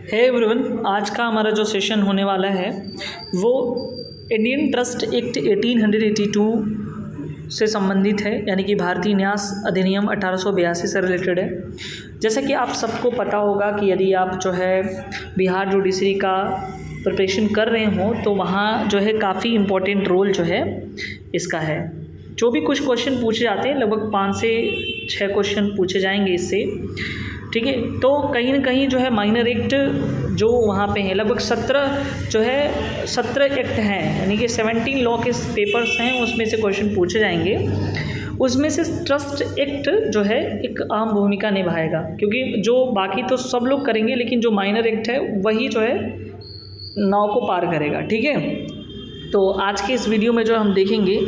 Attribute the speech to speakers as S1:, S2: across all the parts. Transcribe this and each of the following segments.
S1: है एवरीवन, आज का हमारा जो सेशन होने वाला है वो इंडियन ट्रस्ट एक्ट 1882 से संबंधित है, यानी कि भारतीय न्यास अधिनियम 1882 से रिलेटेड है। जैसा कि आप सबको पता होगा कि यदि आप जो है बिहार जुडिशरी का प्रिपरेशन कर रहे हो तो वहाँ जो है काफ़ी इम्पोर्टेंट रोल जो है इसका है। जो भी कुछ क्वेश्चन पूछे जाते हैं, लगभग 5 से 6 क्वेश्चन पूछे जाएंगे इससे, ठीक है। तो कहीं ना कहीं जो है माइनर एक्ट जो वहाँ पे है, लगभग 17 एक्ट हैं, यानी कि 17 लॉ के पेपर्स हैं, उसमें से क्वेश्चन पूछे जाएंगे। उसमें से ट्रस्ट एक्ट जो है एक अहम भूमिका निभाएगा, क्योंकि जो बाकी तो सब लोग करेंगे, लेकिन जो माइनर एक्ट है वही जो है नाव को पार करेगा, ठीक है। तो आज के इस वीडियो में जो हम देखेंगे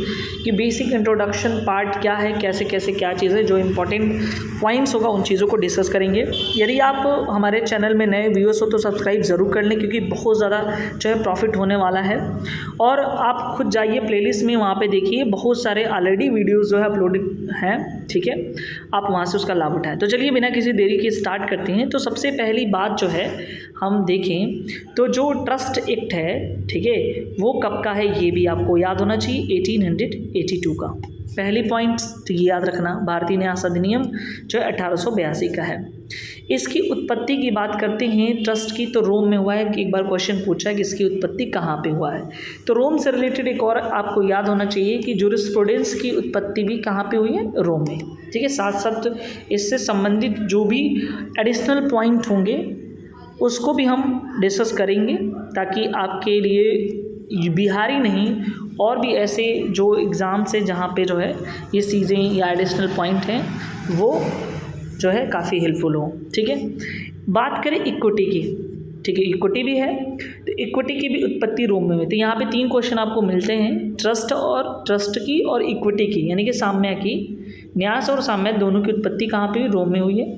S1: कि बेसिक इंट्रोडक्शन पार्ट क्या है, कैसे कैसे क्या चीज़ें, जो इम्पोर्टेंट पॉइंट्स होगा उन चीज़ों को डिस्कस करेंगे। यदि आप हमारे चैनल में नए व्यूअर्स हो तो सब्सक्राइब ज़रूर कर लें, क्योंकि बहुत ज़्यादा जो है प्रॉफिट होने वाला है। और आप खुद जाइए प्लेलिस्ट में, वहाँ पे देखिए बहुत सारे ऑलरेडी वीडियोज़ जो है अपलोडेड हैं, ठीक है। आप वहाँ से उसका लाभ उठाएं। तो चलिए बिना किसी देरी के स्टार्ट करते हैं। तो सबसे पहली बात जो है हम देखें तो जो ट्रस्ट एक्ट है, ठीक है, वो कब का है ये भी आपको याद होना चाहिए, 1882 का। पहली पॉइंट याद रखना, भारतीय न्यास अधिनियम जो है 1882 का है। इसकी उत्पत्ति की बात करते हैं ट्रस्ट की, तो रोम में हुआ है। कि एक बार क्वेश्चन पूछा है कि इसकी उत्पत्ति कहाँ पे हुआ है, तो रोम से रिलेटेड एक और आपको याद होना चाहिए कि जूरिस्प्रूडेंस की उत्पत्ति भी कहाँ पे हुई है, रोम में, ठीक है। साथ साथ इससे संबंधित जो भी एडिशनल पॉइंट होंगे उसको भी हम डिस्कस करेंगे, ताकि आपके लिए बिहारी नहीं और भी ऐसे जो एग्ज़ाम से जहाँ पे जो है ये चीज़ें या एडिशनल पॉइंट हैं वो जो है काफ़ी हेल्पफुल हो, ठीक है। बात करें इक्विटी की, ठीक है, इक्विटी भी है, तो इक्विटी की भी उत्पत्ति रोम में हुई। तो यहाँ पे 3 क्वेश्चन आपको मिलते हैं, ट्रस्ट की और इक्विटी की, यानी कि साम्य की। न्यास और साम्य दोनों की उत्पत्ति कहाँ पे हुई, रोम में हुई है।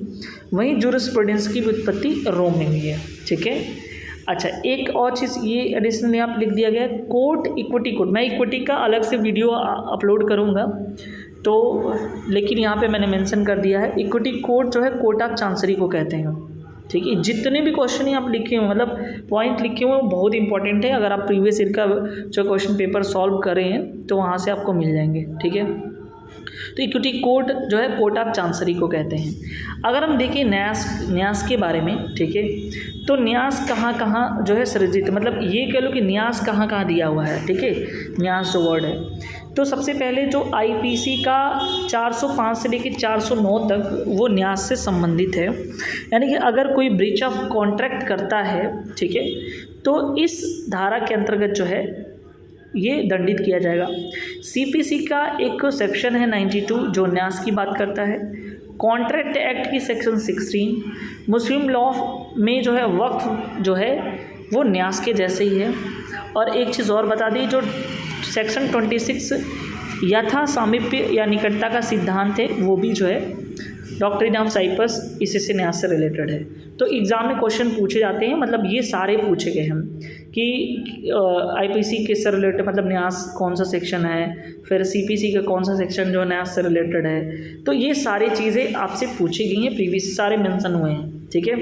S1: वहीं जूरिस्प्रूडेंस की भी उत्पत्ति रोम में हुई है, ठीक है। अच्छा, एक और चीज़ ये एडिशनली आप लिख दिया गया है, कोर्ट इक्विटी कोड। मैं इक्विटी का अलग से वीडियो अपलोड करूँगा, तो लेकिन यहाँ पे मैंने मेंशन कर दिया है, इक्विटी कोड जो है कोर्ट ऑफ चांसरी को कहते हैं, ठीक है। जितने भी क्वेश्चन यहाँ आप लिखे हुए, मतलब पॉइंट लिखे हुए, बहुत इंपॉर्टेंट है। अगर आप प्रीवियस ईयर का जो क्वेश्चन पेपर सॉल्व करें हैं तो वहाँ से आपको मिल जाएंगे, ठीक है। तो इक्विटी कोर्ट जो है कोर्ट ऑफ चांसरी को कहते हैं। अगर हम देखें न्यास के बारे में, ठीक है, तो न्यास कहाँ कहाँ जो है सृजित, मतलब ये कह लो कि न्यास कहाँ कहाँ दिया हुआ है, ठीक है। न्यास जो वर्ड है, तो सबसे पहले जो आईपीसी का 405 से लेकर 409 तक वो न्यास से संबंधित है। यानी कि अगर कोई ब्रीच ऑफ कॉन्ट्रैक्ट करता है, ठीक है, तो इस धारा के अंतर्गत जो है ये दंडित किया जाएगा। सीपीसी का एक सेक्शन है 92 जो न्यास की बात करता है। कॉन्ट्रैक्ट एक्ट की सेक्शन 16, मुस्लिम लॉ में जो है वक्फ जो है वो न्यास के जैसे ही है। और एक चीज़ और बता दी, जो सेक्शन 26 यथा सामीप्य या निकटता का सिद्धांत है, वो भी जो है डॉक्ट्रिन ऑफ साइप्रस इसी से न्यास से रिलेटेड है। तो एग्ज़ाम में क्वेश्चन पूछे जाते हैं, मतलब ये सारे पूछे गए हैं कि आईपीसी किससे रिलेटेड, मतलब न्यास कौन सा सेक्शन है, फिर सीपीसी का कौन सा सेक्शन जो न्यास से रिलेटेड है। तो ये सारी चीज़ें आपसे पूछी गई हैं, प्रीवियस सारे मेंशन हुए हैं, ठीक है।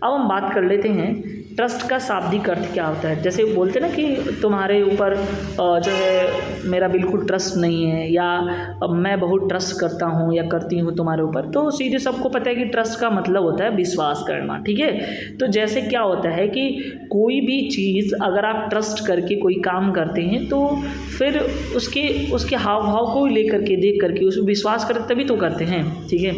S1: अब हम बात कर लेते हैं ट्रस्ट का शाब्दिक अर्थ क्या होता है। जैसे बोलते हैं ना कि तुम्हारे ऊपर जो है मेरा बिल्कुल ट्रस्ट नहीं है, या मैं बहुत ट्रस्ट करता हूँ या करती हूँ तुम्हारे ऊपर, तो सीधे सबको पता है कि ट्रस्ट का मतलब होता है विश्वास करना, ठीक है। तो जैसे क्या होता है कि कोई भी चीज़ अगर आप ट्रस्ट करके कोई काम करते हैं तो फिर उसके हाव भाव को लेकर के देख करके उस विश्वास करते तभी तो करते हैं, ठीक है।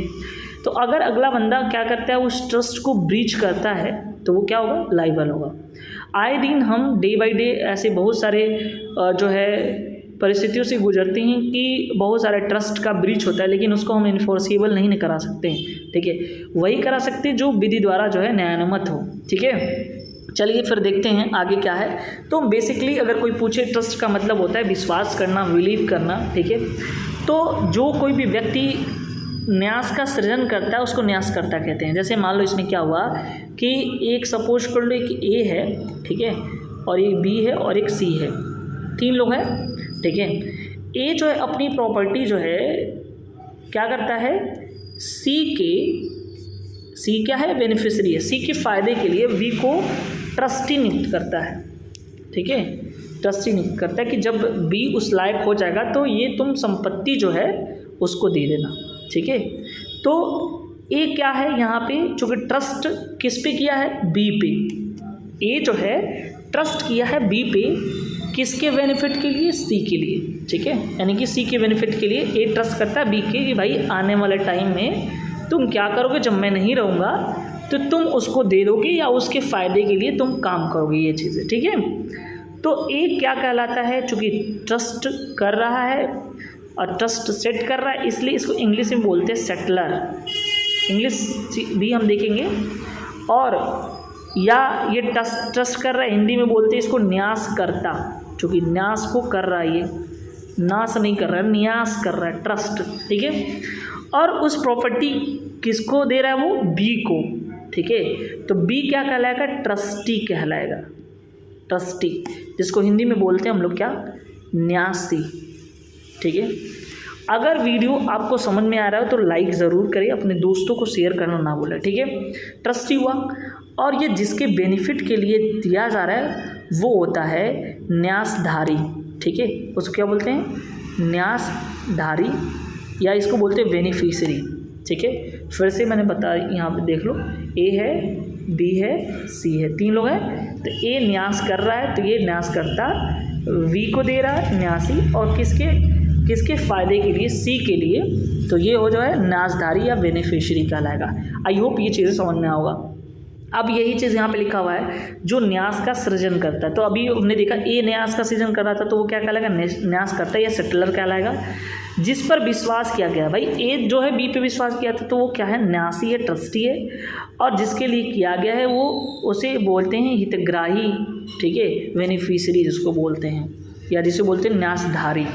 S1: तो अगर अगला बंदा क्या करता है, उस ट्रस्ट को ब्रीच करता है, तो वो क्या होगा, लाइबल होगा। आए दिन हम डे बाय डे ऐसे बहुत सारे जो है परिस्थितियों से गुजरते हैं कि बहुत सारे ट्रस्ट का ब्रीच होता है, लेकिन उसको हम इन्फोर्सेबल नहीं करा सकते हैं, ठीक है। वही करा सकते हैं जो विधि द्वारा जो है न्यायानुमत हो, ठीक है। चलिए फिर देखते हैं आगे क्या है। तो बेसिकली अगर कोई पूछे, ट्रस्ट का मतलब होता है विश्वास करना, बिलीव करना, ठीक है। तो जो कोई भी व्यक्ति न्यास का सृजन करता है उसको न्यासकर्ता कहते हैं। जैसे मान लो इसमें क्या हुआ कि एक सपोज कर लो एक ए है, ठीक है, और एक बी है और एक सी है, 3 लोग हैं, ठीक है। ए जो है अपनी प्रॉपर्टी जो है क्या करता है, सी के सी क्या है, बेनिफिशियरी है। सी के फ़ायदे के लिए बी को ट्रस्टी नियुक्त करता है, ठीक है, ट्रस्टी नियुक्त करता है कि जब बी उस लायक हो जाएगा तो ये तुम संपत्ति जो है उसको दे देना, ठीक है। तो ए क्या है यहाँ पे, चूँकि ट्रस्ट किस पे किया है, बी पे। ए जो है ट्रस्ट किया है बी पे, किसके बेनिफिट के लिए, सी के लिए, ठीक है। यानी कि सी के बेनिफिट के लिए ए ट्रस्ट करता है बी के कि भाई आने वाले टाइम में तुम क्या करोगे, जब मैं नहीं रहूँगा तो तुम उसको दे दोगे या उसके फ़ायदे के लिए तुम काम करोगे, ये चीज़ें, ठीक है। तो ए क्या कहलाता है, चूँकि ट्रस्ट कर रहा है और ट्रस्ट सेट कर रहा है, इसलिए इसको इंग्लिश में बोलते हैं सेटलर। इंग्लिश भी हम देखेंगे। और या ये ट्रस्ट कर रहा है, हिंदी में बोलते हैं इसको न्यासकर्ता, चूँकि न्यास को कर रहा है, ये नाश नहीं कर रहा है, न्यास कर रहा है, ट्रस्ट, ठीक है। और उस प्रॉपर्टी किसको दे रहा है, वो बी को, ठीक है। तो बी क्या कहलाएगा, ट्रस्टी कहलाएगा, ट्रस्टी, जिसको हिंदी में बोलते हैं हम लोग क्या, न्यासी, ठीक है। अगर वीडियो आपको समझ में आ रहा है तो लाइक ज़रूर करें, अपने दोस्तों को शेयर करना ना भूलें, ठीक है। ट्रस्टी हुआ, और ये जिसके बेनिफिट के लिए दिया जा रहा है वो होता है न्यासधारी, ठीक है। उसको क्या बोलते हैं, न्यासधारी, या इसको बोलते हैं बेनिफिशियरी, ठीक है। फिर से मैंने बताया, यहाँ पे देख लो, ए है, बी है, सी है, 3 लोग हैं। तो ए न्यास कर रहा है तो ये न्यास करता वी को दे रहा है न्यासी, और किसके फ़ायदे के लिए, सी के लिए, तो ये हो जो है न्यासधारी या बेनिफिशियरी कहलाएगा। आई होप ये चीज़ें समझ में होगा। अब यही चीज़ यहाँ पे लिखा हुआ है, जो न्यास का सृजन करता है। तो अभी हमने देखा ए न्यास का सृजन कर रहा था, तो वो क्या कहलाएगा, न्यास करता है या सेटलर कहलाएगा। जिस पर विश्वास किया गया, भाई ए जो है बी पे विश्वास किया था तो वो क्या है, न्यासी है, ट्रस्टी है। और जिसके लिए किया गया है वो उसे बोलते हैं हितग्राही, ठीक है, बेनिफिशियरी जिसको बोलते हैं, या जिसे बोलते हैं न्यासधारी,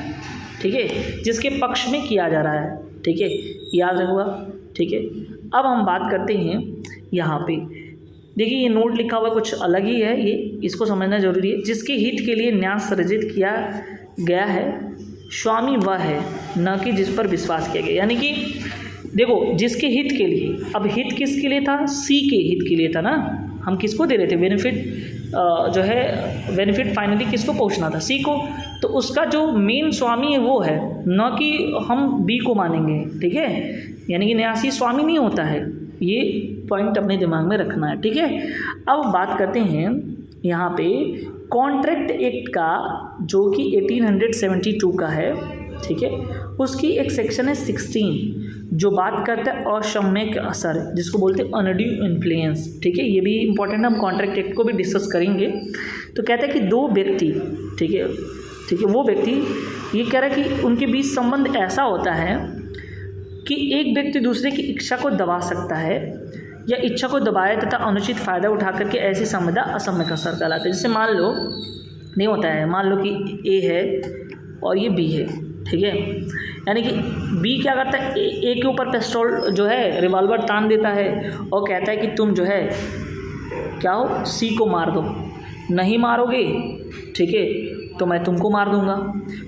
S1: ठीक है, जिसके पक्ष में किया जा रहा है, ठीक है, याद रखूँगा, ठीक है। अब हम बात करते हैं यहाँ पे, देखिए ये नोट लिखा हुआ कुछ अलग ही है, ये इसको समझना जरूरी है। जिसके हित के लिए न्यास सृजित किया गया है, स्वामी वह है, न कि जिस पर विश्वास किया गया। यानी कि देखो, जिसके हित के लिए, अब हित किसके लिए था, सी के हित के लिए था ना, हम किसको दे रहे थे बेनिफिट, जो है बेनिफिट फाइनली किसको पहुंचना था, सी को। तो उसका जो मेन स्वामी है वो है, न कि हम बी को मानेंगे, ठीक है। यानी कि न्यासी स्वामी नहीं होता है, ये पॉइंट अपने दिमाग में रखना है, ठीक है। अब बात करते हैं यहाँ पे कॉन्ट्रैक्ट एक्ट का, जो कि 1872 का है, ठीक है। उसकी एक सेक्शन है 16, जो बात करता है असामयिक असर, जिसको बोलते हैं अनड्यू इन्फ्लुएंस, ठीक है। ये भी इंपॉर्टेंट है, हम कॉन्ट्रैक्ट एक्ट को भी डिस्कस करेंगे। तो कहता है कि 2 व्यक्ति, ठीक है, वो व्यक्ति ये कह रहा है कि उनके बीच संबंध ऐसा होता है कि एक व्यक्ति दूसरे की इच्छा को दबा सकता है या इच्छा को दबाए तथा अनुचित फ़ायदा उठा करके ऐसी संविदा असामयिक असर कहलाता है। जैसे मान लो नहीं होता है, मान लो कि ए है और ये बी है, ठीक है। यानी कि बी क्या करता है, ए के ऊपर पिस्तौल जो है रिवॉल्वर तान देता है और कहता है कि तुम जो है क्या हो, सी को मार दो, नहीं मारोगे, ठीक है, तो मैं तुमको मार दूंगा।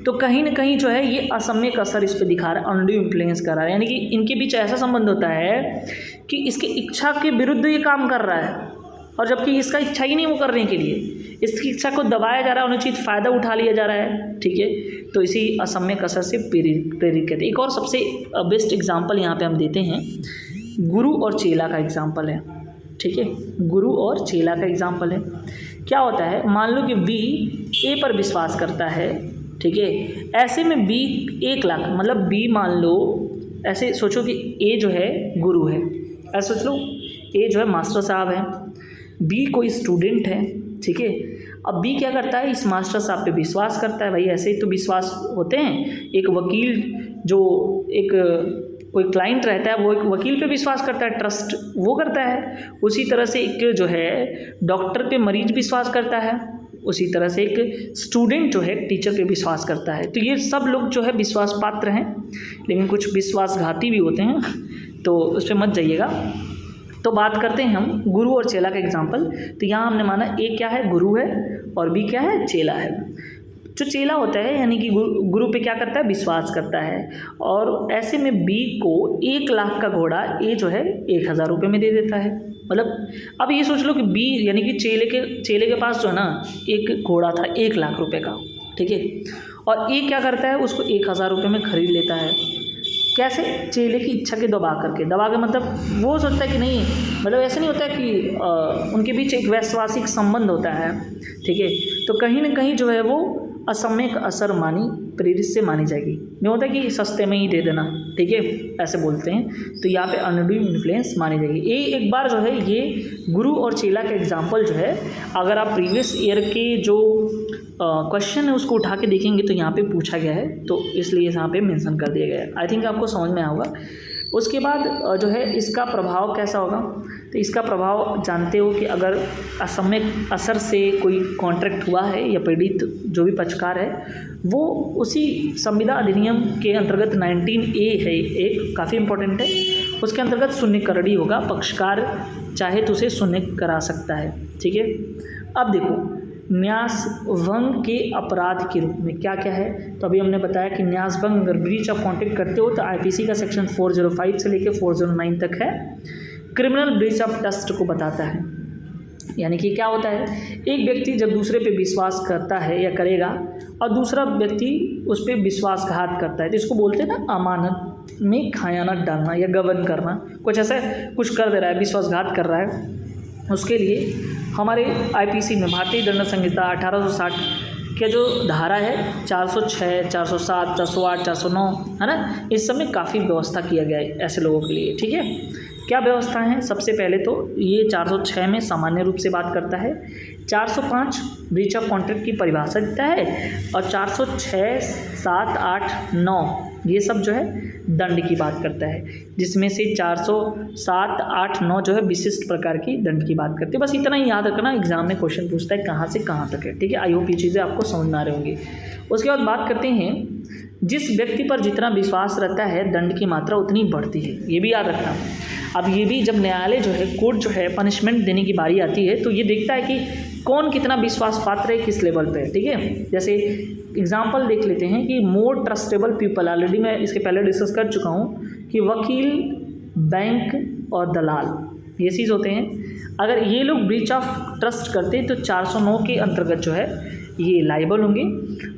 S1: तो कहीं ना कहीं जो है ये असामयिक असर इस पर दिखा रहा है, अनड्यू इन्फ्लुएंस कर रहा है। यानी कि इनके बीच ऐसा संबंध होता है कि इसकी इच्छा के विरुद्ध ये काम कर रहा है, और जबकि इसका इच्छा ही नहीं वो करने के लिए, इसकी इच्छा को दबाया जा रहा है, अनुचित फ़ायदा उठा लिया जा रहा है, ठीक है। तो इसी असामयिक असर से प्रेरित कहते हैं। एक और सबसे बेस्ट एग्जाम्पल यहाँ पे हम देते हैं, गुरु और चेला का एग्जाम्पल है, ठीक है। गुरु और चेला का एग्जाम्पल है। क्या होता है, मान लो कि बी ए पर विश्वास करता है, ठीक है। ऐसे में बी 1 लाख, मतलब बी मान लो, ऐसे सोचो कि ए जो है गुरु है, ऐसे सोच लो, ए जो है मास्टर साहब है, बी कोई स्टूडेंट है, ठीक है। अब बी क्या करता है, इस मास्टर साहब पे विश्वास करता है, भाई ऐसे ही तो विश्वास होते हैं। एक वकील जो एक कोई क्लाइंट रहता है वो एक वकील पे विश्वास करता है, ट्रस्ट वो करता है। उसी तरह से एक जो है डॉक्टर पे मरीज विश्वास करता है, उसी तरह से एक स्टूडेंट जो है टीचर पे विश्वास करता है। तो ये सब लोग जो है विश्वास पात्र हैं, लेकिन कुछ विश्वासघाती भी होते हैं, तो उस पर मत जाइएगा। तो बात करते हैं हम गुरु और चेला का एग्जाम्पल। तो यहाँ हमने माना ए क्या है, गुरु है, और बी क्या है, चेला है। जो चेला होता है यानी कि गुरु पे क्या करता है, विश्वास करता है। और ऐसे में बी को 1,00,000 का घोड़ा ए जो है 1,000 रुपये में दे देता है। मतलब अब ये सोच लो कि बी यानी कि चेले के पास जो है ना एक घोड़ा था 1,00,000 रुपये का, ठीक है, और ए क्या करता है उसको 1,000 रुपये में खरीद लेता है। कैसे? चेले की इच्छा के दबा के मतलब वो सोचता है कि नहीं, मतलब ऐसा नहीं होता है कि उनके बीच एक वैश्वासिक संबंध होता है, ठीक है, तो कहीं ना कहीं जो है वो असम्यक असर प्रेरित से मानी जाएगी। नहीं होता कि सस्ते में ही दे देना, ठीक है, ऐसे बोलते हैं, तो यहाँ पे अनड्यू इन्फ्लुएंस मानी जाएगी। ये एक बार जो है ये गुरु और चेला का एग्जाम्पल जो है अगर आप प्रीवियस ईयर के जो क्वेश्चन है उसको उठा के देखेंगे तो यहाँ पे पूछा गया है, तो इसलिए यहाँ पे मेंशन कर दिया गया है। आई थिंक आपको समझ में आएगा। उसके बाद जो है इसका प्रभाव कैसा होगा, तो इसका प्रभाव जानते हो कि अगर असम्यक असर से कोई कॉन्ट्रैक्ट हुआ है या पीड़ित जो भी पक्षकार है वो उसी संविदा अधिनियम के अंतर्गत 19A है, एक काफ़ी इंपॉर्टेंट है, उसके अंतर्गत शून्यकरणी होगा, पक्षकार चाहे तो उसे शून्य करा सकता है, ठीक है। अब देखो न्यास भंग के अपराध के रूप में क्या क्या है, तो अभी हमने बताया कि न्यास भंग अगर ब्रीच ऑफ कॉन्ट्रैक्ट करते हो तो आईपीसी का सेक्शन 405 से लेकर 409 तक है। क्रिमिनल ब्रीच ऑफ ट्रस्ट को बताता है, यानी कि क्या होता है, एक व्यक्ति जब दूसरे पे विश्वास करता है या करेगा और दूसरा व्यक्ति उस पर विश्वासघात करता है तो इसको बोलते हैं ना अमानत में खयानत डालना या गबन करना, कुछ ऐसा कुछ कर दे रहा है, विश्वासघात कर रहा है, उसके लिए हमारे आईपीसी में भारतीय दंड संहिता 1860 के जो धारा है 406, 407, 408, 409 है ना, इस सब में काफ़ी व्यवस्था किया गया है ऐसे लोगों के लिए, ठीक है। क्या व्यवस्था है? सबसे पहले तो ये 406 में सामान्य रूप से बात करता है, 405 ब्रीच ऑफ कॉन्ट्रैक्ट की परिभाषा देता है और 406, 7, 8, 9 ये सब जो है दंड की बात करता है, जिसमें से 407, 8, 9 जो है विशिष्ट प्रकार की दंड की बात करते हैं। बस इतना ही याद रखना, एग्जाम में क्वेश्चन पूछता है कहाँ से कहाँ तक है, ठीक है। आई होप ये चीज़ें आपको समझ में आ रही होंगी। उसके बाद बात करते हैं जिस व्यक्ति पर जितना विश्वास रहता है दंड की मात्रा उतनी बढ़ती है, ये भी याद रखना। अब ये भी जब न्यायालय जो है कोर्ट जो है पनिशमेंट देने की बारी आती है तो ये देखता है कि कौन कितना विश्वास पात्र है, किस लेवल पे है, ठीक है। जैसे एग्जांपल देख लेते हैं कि मोर ट्रस्टेबल पीपल, ऑलरेडी मैं इसके पहले डिस्कस कर चुका हूँ कि वकील, बैंक और दलाल ये चीज़ होते हैं। अगर ये लोग ब्रीच ऑफ ट्रस्ट करते हैं तो 409 के अंतर्गत जो है ये लाइबल होंगे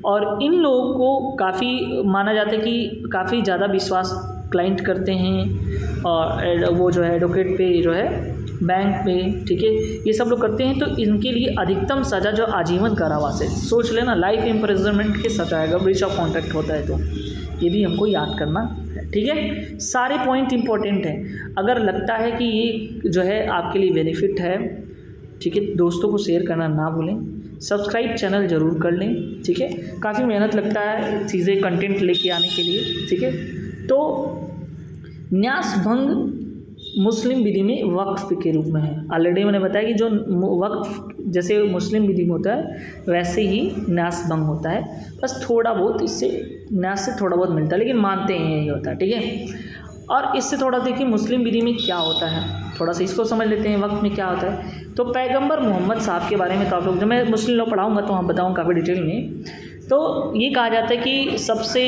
S1: और इन लोगों को काफ़ी माना जाता है कि काफ़ी ज़्यादा विश्वास क्लाइंट करते हैं और वो जो है एडवोकेट पे जो है बैंक पे, ठीक है, ये सब लोग करते हैं, तो इनके लिए अधिकतम सज़ा जो आजीवन कारावास है, सोच लेना लाइफ इम्प्रिजनमेंट की सज़ा है अगर ब्रीच ऑफ कॉन्ट्रैक्ट होता है तो, ये भी हमको याद करना है, ठीक है। सारे पॉइंट इंपॉर्टेंट हैं। अगर लगता है कि ये जो है आपके लिए बेनिफिट है, ठीक है, दोस्तों को शेयर करना ना भूलें, सब्सक्राइब चैनल ज़रूर कर लें, ठीक है। काफ़ी मेहनत लगता है चीज़ें कंटेंट लेके आने के लिए, ठीक है। तो न्यास भंग मुस्लिम विधि में वक्फ के रूप में है। ऑलरेडी मैंने बताया कि जो वक्फ जैसे मुस्लिम विधि में होता है वैसे ही न्यास भंग होता है, बस थोड़ा बहुत इससे न्यास से थोड़ा बहुत मिलता है, लेकिन मानते हैं यही होता है, ठीक है। और इससे थोड़ा देखिए मुस्लिम विधि में क्या होता है, थोड़ा सा इसको समझ लेते हैं वक्त में क्या होता है। तो पैगंबर मोहम्मद साहब के बारे में तो आप लोग, जब मैं मुस्लिम लॉ पढ़ाऊँगा तो वहाँ बताऊँ काफ़ी डिटेल में, तो ये कहा जाता है कि सबसे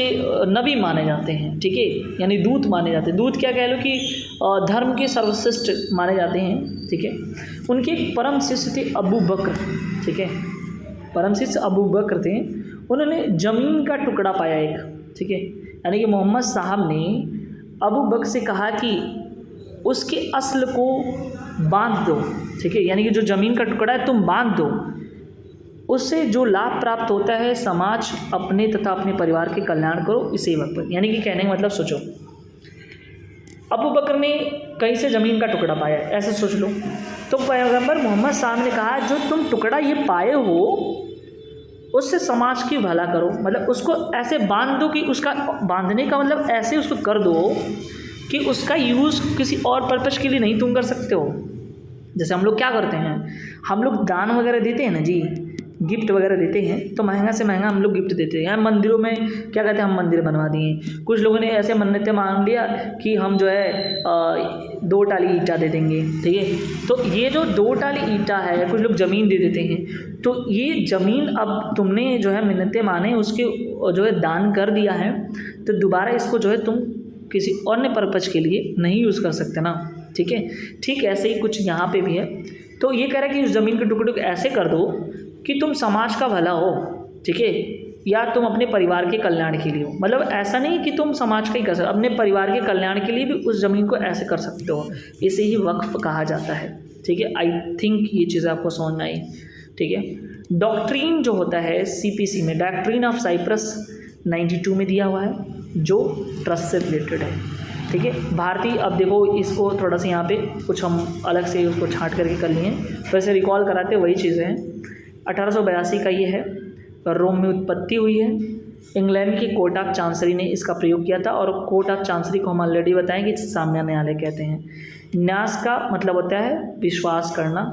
S1: नबी माने जाते हैं, ठीक है, यानी दूत माने जाते हैं। दूत क्या कह लो कि धर्म के सर्वश्रेष्ठ माने जाते हैं, ठीक है। उनके एक परम शिष्य थे अबू बकर, ठीक है, परम शिष्य अबू बकर थे। उन्होंने ज़मीन का टुकड़ा पाया एक, ठीक है, यानी कि मोहम्मद साहब ने अबू बकर से कहा कि उसके असल को बांध दो, ठीक है, यानी कि जो ज़मीन का टुकड़ा है तुम बांध दो, उससे जो लाभ प्राप्त होता है समाज, अपने तथा अपने परिवार के कल्याण करो इसी वक्त पर। यानी कि कहने का मतलब सोचो, अबू बकर ने कहीं से ज़मीन का टुकड़ा पाया, ऐसे सोच लो, तो पैगंबर मोहम्मद साहब ने कहा जो तुम टुकड़ा ये पाए हो उससे समाज की भला करो, मतलब उसको ऐसे बांध दो कि उसका बांधने का मतलब ऐसे उसको कर दो कि उसका यूज़ किसी और पर्पज़ के लिए नहीं तुम कर सकते हो। जैसे हम लोग क्या करते हैं, हम लोग दान वगैरह देते हैं ना जी, गिफ्ट वगैरह देते हैं तो महंगा से महंगा हम लोग गिफ्ट देते हैं। यार मंदिरों में क्या कहते हैं, हम मंदिर बनवा दिए, कुछ लोगों ने ऐसे मन्नतें मांग लिया कि हम जो है 2 टाली ईंटा दे देंगे, ठीक है। तो ये जो 2 टाली ईंटा है, कुछ लोग ज़मीन दे देते हैं, तो ये ज़मीन अब तुमने जो है मिन्नतें माने उसके जो है दान कर दिया है, तो दोबारा इसको जो है तुम किसी अन्य पर्पज़ के लिए नहीं यूज़ कर सकते ना, ठीक है। ठीक ऐसे ही कुछ यहाँ पे भी है। तो ये कह रहा है कि उस ज़मीन के टुकड़े को ऐसे कर दो कि तुम समाज का भला हो, ठीक है, या तुम अपने परिवार के कल्याण के लिए हो। मतलब ऐसा नहीं कि तुम समाज का ही कर सकते, अपने परिवार के कल्याण के लिए भी उस ज़मीन को ऐसे कर सकते हो। इसे ही वक्फ कहा जाता है, ठीक है। आई थिंक ये चीज़ आपको समझ में आई, ठीक है। डॉक्ट्रिन जो होता है CPC में, डॉक्ट्रिन ऑफ साइप्रस 92 में दिया हुआ है, जो ट्रस्ट से रिलेटेड है, ठीक है। भारतीय, अब देखो इसको थोड़ा सा यहाँ पे कुछ हम अलग से उसको छांट करके कर लिए, फिर से रिकॉल कराते वही चीज़ें हैं। 1882 का ये है, रोम में उत्पत्ति हुई है। इंग्लैंड की कोर्ट ऑफ चांसरी ने इसका प्रयोग किया था, और कोर्ट ऑफ चांसरी को हम ऑलरेडी बताएं कि सामान्य न्यायालय कहते हैं। न्यास का मतलब होता है विश्वास करना।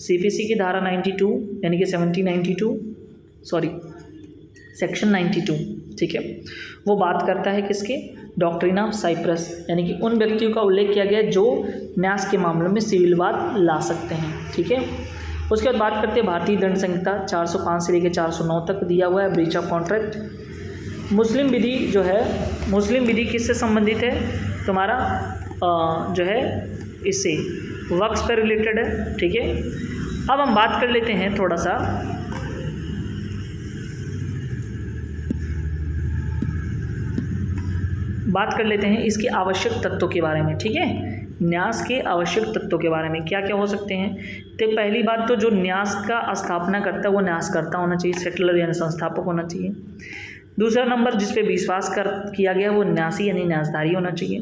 S1: CPC की धारा 92 यानी कि 1792 सेक्शन 92, ठीक है, वो बात करता है किसके, डॉक्ट्रिन ऑफ साइप्रस, यानी कि उन व्यक्तियों का उल्लेख किया गया जो न्यास के मामलों में सिविल वाद ला सकते हैं, ठीक है। उसके बाद बात करते हैं भारतीय दंड संहिता 405 से लेकर 409 तक दिया हुआ है, ब्रीच ऑफ कॉन्ट्रैक्ट। मुस्लिम विधि जो है, मुस्लिम विधि किससे संबंधित है, तुम्हारा जो है इससे वक्फ पर रिलेटेड है, ठीक है। अब हम बात कर लेते हैं थोड़ा सा इसके आवश्यक तत्वों के बारे में, ठीक है। न्यास के आवश्यक तत्वों के बारे में क्या क्या हो सकते हैं। तो पहली बात तो जो न्यास का स्थापना करता है वो न्यासकर्ता होना चाहिए, सेटलर यानी संस्थापक होना चाहिए। दूसरा नंबर जिस पे विश्वास किया गया वो न्यासी यानी न्यासधारी होना चाहिए।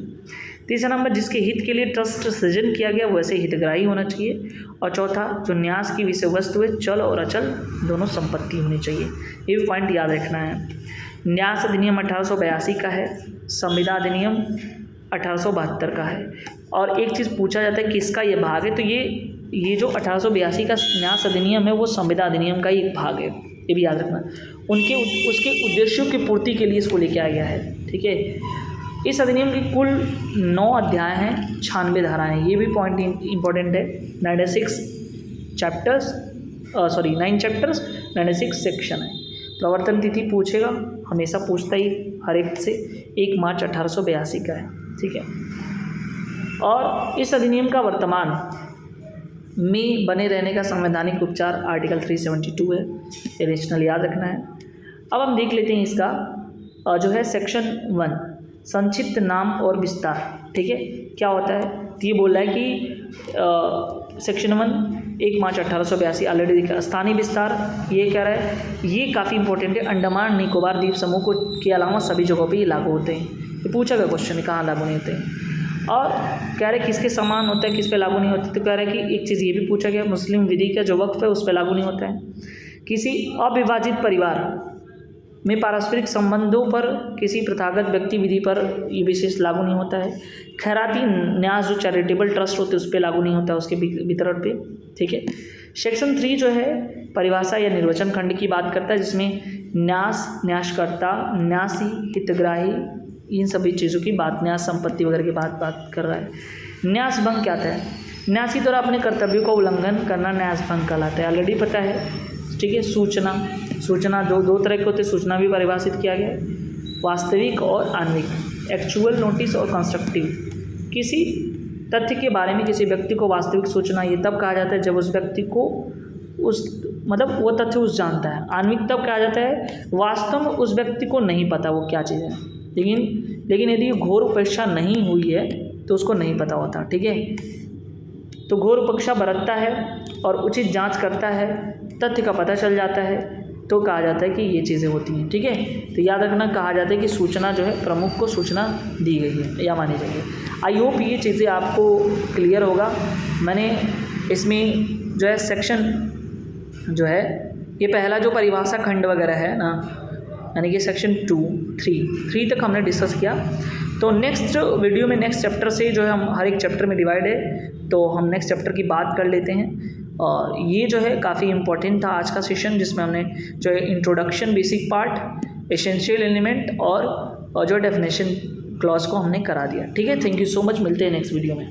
S1: तीसरा नंबर जिसके हित के लिए ट्रस्ट सृजन किया गया वैसे हितग्राही होना चाहिए। और चौथा जो न्यास की विषय वस्तु है चल और अचल दोनों संपत्ति होनी चाहिए। ये भी पॉइंट याद रखना है। न्यास अधिनियम 1882 का है, संविदा अधिनियम 1872 का है। और एक चीज़ पूछा जाता है किसका ये भाग है, तो ये जो 1882 का न्यास अधिनियम है वो संविदा अधिनियम का ही एक भाग है, ये भी याद रखना। उसके उद्देश्यों की पूर्ति के लिए इसको लेके आया गया है, ठीक है। इस अधिनियम की कुल 9 अध्याय हैं, 96 धाराएं हैं, ये भी पॉइंट इंपॉर्टेंट है। 9 चैप्टर्स 96 सेक्शन है। प्रवर्तन तिथि पूछेगा, हमेशा पूछता ही हर एक से, 1 मार्च 1882 का है, ठीक है। और इस अधिनियम का वर्तमान में बने रहने का संवैधानिक उपचार आर्टिकल 372 है, ये नेशनल याद रखना है। अब हम देख लेते हैं इसका जो है सेक्शन 1 संक्षिप्त नाम और विस्तार, ठीक है, क्या होता है। तो ये बोल रहा है कि सेक्शन 1 1 मार्च 1882 ऑलरेडी दिखा। स्थानीय विस्तार ये कह रहा है, ये काफ़ी इंपॉर्टेंट है, अंडमान निकोबार द्वीप समूह को के अलावा सभी जगहों पे ये लागू होते हैं। ये पूछा गया क्वेश्चन है कहाँ लागू नहीं होते हैं। और कह रहे किसके समान होता है, किस पे लागू नहीं होते, तो कह रहे हैं कि एक चीज़ ये भी पूछा गया, मुस्लिम विधि का जो वक्फ है उस पर लागू नहीं होता है। किसी अविभाजित परिवार में पारस्परिक संबंधों पर किसी प्रथागत व्यक्ति विधि पर ये विशेष लागू नहीं होता है। खैराती न्यास जो चैरिटेबल ट्रस्ट होते हैं उस पर लागू नहीं होता है, उसके वितरण पे, ठीक है। सेक्शन 3 जो है परिभाषा या निर्वचन खंड की बात करता है, जिसमें न्यास, न्यासकर्ता, न्यासी, हितग्राही, इन सभी चीज़ों की बात, न्यास संपत्ति वगैरह की बात कर रहा है। न्यास भंग क्या होता है, न्यासी द्वारा अपने कर्तव्यों का उल्लंघन करना न्यास भंग कहलाता है, ऑलरेडी पता है, ठीक है। सूचना दो तरह के होते हैं, सूचना भी परिभाषित किया गया है, वास्तविक और आणविक, एक्चुअल नोटिस और कंस्ट्रक्टिव। किसी तथ्य के बारे में किसी व्यक्ति को वास्तविक सूचना ये तब कहा जाता है जब उस व्यक्ति को मतलब वो तथ्य उस जानता है। आणविक तब कहा जाता है वास्तव में उस व्यक्ति को नहीं पता वो क्या चीज़ है, लेकिन यदि घोर उपेक्षा नहीं हुई है तो उसको नहीं पता होता, ठीक है। तो घोर उपेक्षा बरतता है और उचित जांच करता है, तथ्य का पता चल जाता है, तो कहा जाता है कि ये चीज़ें होती हैं, ठीक है। तो याद रखना, कहा जाता है कि सूचना जो है प्रमुख को सूचना दी गई है या मानी जाएगी। आई होप ये चीज़ें आपको क्लियर होगा। मैंने इसमें जो है सेक्शन जो है ये पहला जो परिभाषा खंड वगैरह है ना, यानी कि सेक्शन 2, 3 तक हमने डिस्कस किया। तो नेक्स्ट वीडियो में नेक्स्ट चैप्टर से जो है हम हर एक चैप्टर में डिवाइड है, तो हम नेक्स्ट चैप्टर की बात कर लेते हैं। और ये जो है काफ़ी इम्पोर्टेंट था आज का सेशन, जिसमें हमने जो है introduction, basic part, essential element और जो डेफिनेशन क्लॉज को हमने करा दिया। ठीक है, थैंक यू सो मच, मिलते हैं नेक्स्ट वीडियो में।